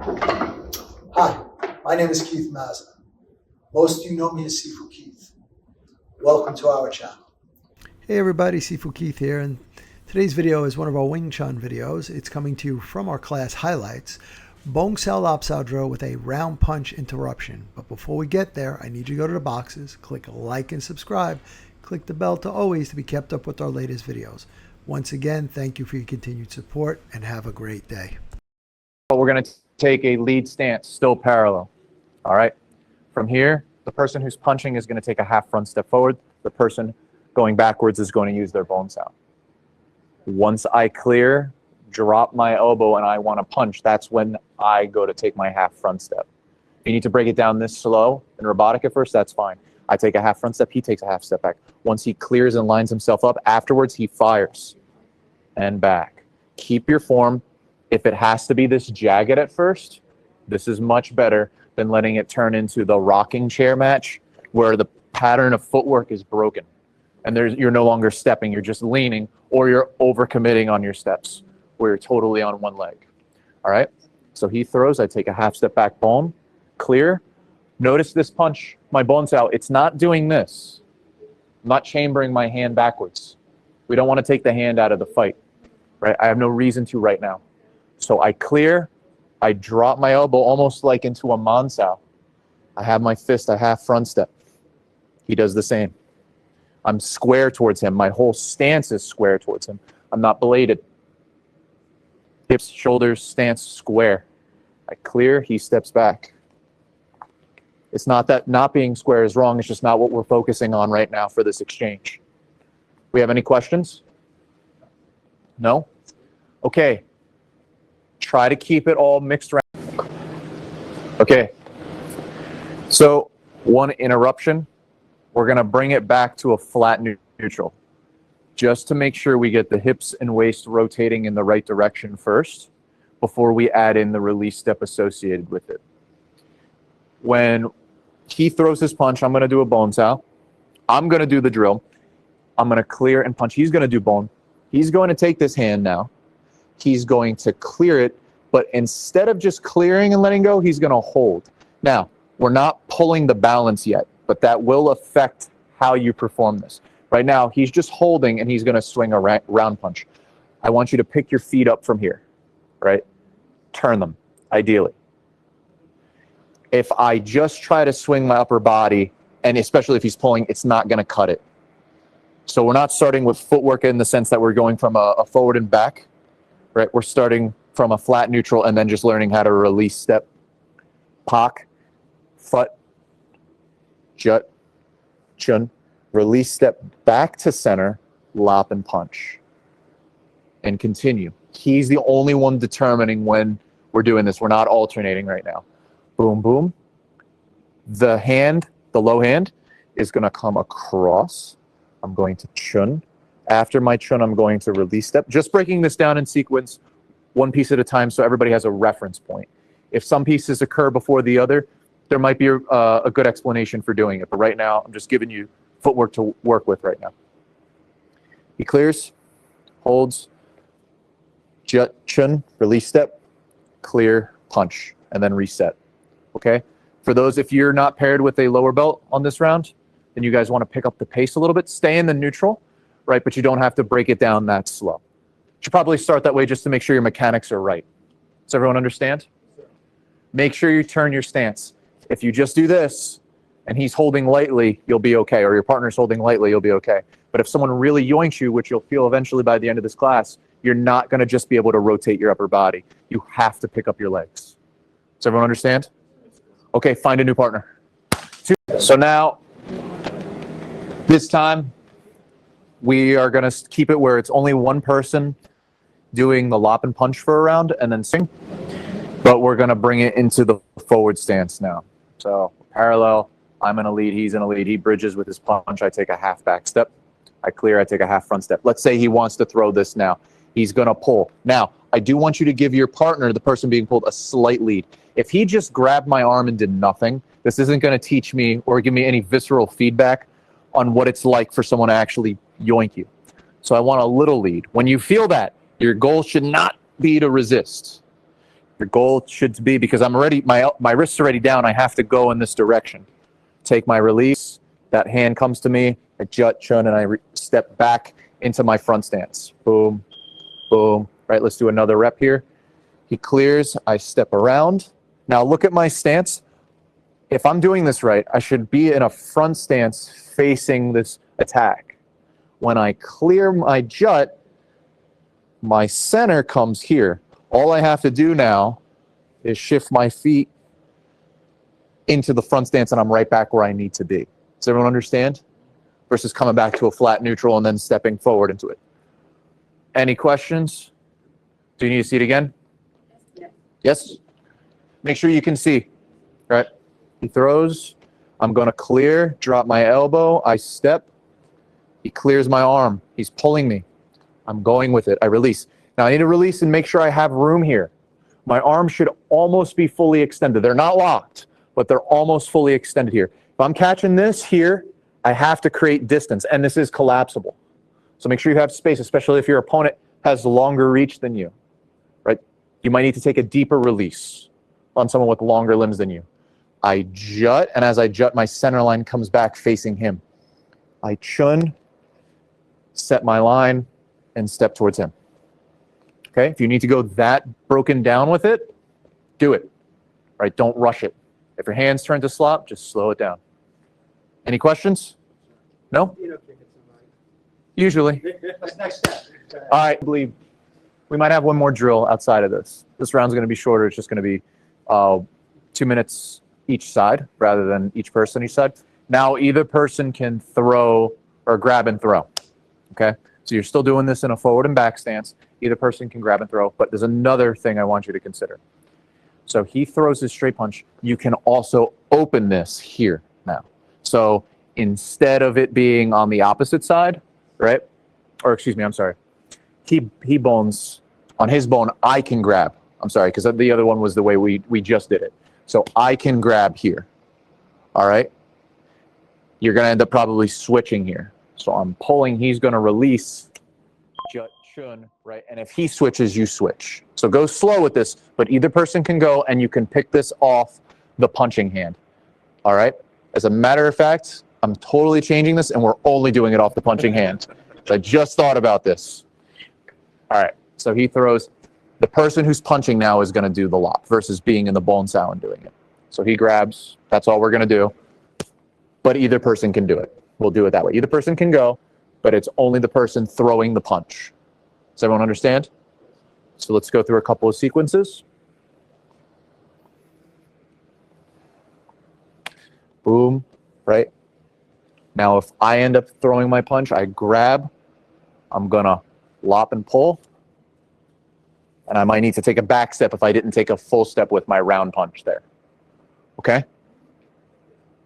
Hi, my name is Keith Mazza. Most of you know me as Sifu Keith. Welcome to our channel. Hey everybody, Sifu Keith here, and today's video is one of our Wing Chun videos. It's coming to you from our class highlights, Bong Sao Lap Sao drill with a round punch interruption. But before we get there, I need you to go to the boxes, click like and subscribe, click the bell to always be kept up with our latest videos. Once again, thank you for your continued support and have a great day. We're going to take a lead stance, still parallel. All right. From here, the person who's punching is going to take a half front step forward. The person going backwards is going to use their Bong Sao. Once I clear, drop my elbow, and I want to punch, that's when I go to take my half front step. If you need to break it down this slow and robotic at first, that's fine. I take a half front step, he takes a half step back. Once he clears and lines himself up, afterwards he fires and back. Keep your form. If it has to be this jagged at first, this is much better than letting it turn into the rocking chair match where the pattern of footwork is broken and you're no longer stepping, you're just leaning, or you're overcommitting on your steps where you're totally on one leg. All right, so he throws, I take a half step back, boom, clear. Notice this punch, my Bong Sao, it's not doing this. I'm not chambering my hand backwards. We don't want to take the hand out of the fight, right? I have no reason to right now. So I clear, I drop my elbow almost like into a Bong Sao. I have my fist, I half front step. He does the same. I'm square towards him. My whole stance is square towards him. I'm not bladed. Hips, shoulders, stance, square. I clear, he steps back. It's not that not being square is wrong, it's just not what we're focusing on right now for this exchange. We have any questions? No? Okay. Try to keep it all mixed around. Okay. So, one interruption. We're going to bring it back to a flat neutral. Just to make sure we get the hips and waist rotating in the right direction first, before we add in the release step associated with it. When he throws his punch, I'm going to do a Bong Sao. I'm going to do the drill. I'm going to clear and punch. He's going to do bone. He's going to take this hand now. He's going to clear it, but instead of just clearing and letting go, he's going to hold. Now, we're not pulling the balance yet, but that will affect how you perform this. Right now, he's just holding, and he's going to swing a round punch. I want you to pick your feet up from here, right? Turn them, ideally. If I just try to swing my upper body, and especially if he's pulling, it's not going to cut it. So we're not starting with footwork in the sense that we're going from a forward and back, right? We're starting from a flat neutral and then just learning how to release step. Pak, foot, jut, chun, release step back to center, lop and punch. And continue. He's the only one determining when we're doing this. We're not alternating right now. Boom, boom. The hand, the low hand, is going to come across. I'm going to chun. After my chun, I'm going to release step. Just breaking this down in sequence, one piece at a time, so everybody has a reference point. If some pieces occur before the other, there might be a good explanation for doing it. But right now, I'm just giving you footwork to work with right now. He clears, holds, jut, chun, release step, clear, punch, and then reset. Okay? For those, if you're not paired with a lower belt on this round, then you guys want to pick up the pace a little bit. Stay in the neutral, right? But you don't have to break it down that slow. You should probably start that way just to make sure your mechanics are right. Does everyone understand? Make sure you turn your stance. If you just do this and he's holding lightly, you'll be okay. Or your partner's holding lightly, you'll be okay. But if someone really yoinks you, which you'll feel eventually by the end of this class, you're not going to just be able to rotate your upper body. You have to pick up your legs. Does everyone understand? Okay, find a new partner. So now, this time, we are going to keep it where it's only one person doing the lop and punch for a round and then swing. But we're going to bring it into the forward stance now. So parallel, I'm in a lead, he's in a lead. He bridges with his punch. I take a half back step. I clear, I take a half front step. Let's say he wants to throw this now. He's going to pull. Now, I do want you to give your partner, the person being pulled, a slight lead. If he just grabbed my arm and did nothing, this isn't going to teach me or give me any visceral feedback on what it's like for someone to actually yoink you. So I want a little lead. When you feel that, your goal should not be to resist. Your goal should be, because I'm already, my wrist's already down, I have to go in this direction. Take my release, that hand comes to me, I jut, chun, and I step back into my front stance. Boom, boom. Right, let's do another rep here. He clears, I step around. Now look at my stance. If I'm doing this right, I should be in a front stance facing this attack. When I clear my jut, my center comes here. All I have to do now is shift my feet into the front stance and I'm right back where I need to be. Does everyone understand? Versus coming back to a flat neutral and then stepping forward into it. Any questions? Do you need to see it again? Yes? Make sure you can see. Right? He throws. I'm going to clear, drop my elbow. I step. He clears my arm. He's pulling me. I'm going with it. I release. Now I need to release and make sure I have room here. My arms should almost be fully extended. They're not locked, but they're almost fully extended here. If I'm catching this here, I have to create distance, and this is collapsible. So make sure you have space, especially if your opponent has longer reach than you, right? You might need to take a deeper release on someone with longer limbs than you. I jut, and as I jut, my center line comes back facing him. I chun, set my line, and step towards him. Okay, if you need to go that broken down with it, do it. Right? Don't rush it. If your hands turn to slop, just slow it down. Any questions? No? Usually. What's next step? All right, I believe we might have one more drill outside of this. This round's going to be shorter. It's just going to be 2 minutes each side rather than each person each side. Now either person can throw or grab and throw. Okay? So you're still doing this in a forward and back stance. Either person can grab and throw, but there's another thing I want you to consider. So he throws his straight punch. You can also open this here now. So instead of it being on the opposite side, right? Or excuse me, I'm sorry. He bones, on his bone, I can grab. I'm sorry, because the other one was the way we just did it. So I can grab here, all right? You're going to end up probably switching here. So I'm pulling, he's going to release, jut, chun, right? And if he switches, you switch. So go slow with this, but either person can go and you can pick this off the punching hand, all right? As a matter of fact, I'm totally changing this and we're only doing it off the punching hand. I just thought about this. All right, so he throws. The person who's punching now is going to do the lop versus being in the Bong Sao and doing it. So he grabs. That's all we're going to do. But either person can do it. We'll do it that way. Either person can go, but it's only the person throwing the punch. Does everyone understand? So let's go through a couple of sequences. Boom, right? Now, if I end up throwing my punch, I grab. I'm going to lop and pull. And I might need to take a back step if I didn't take a full step with my round punch there. Okay?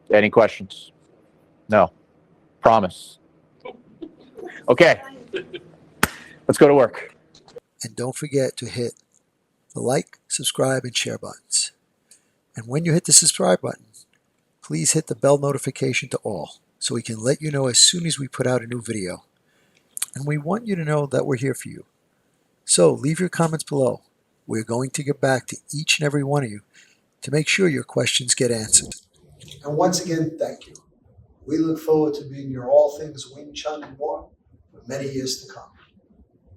Any questions? No. Promise. Okay. Let's go to work. And don't forget to hit the like, subscribe, and share buttons. And when you hit the subscribe button, please hit the bell notification to all so we can let you know as soon as we put out a new video. And we want you to know that we're here for you. So leave your comments below. We're going to get back to each and every one of you to make sure your questions get answered. And once again, thank you. We look forward to being your all things Wing Chun and more for many years to come.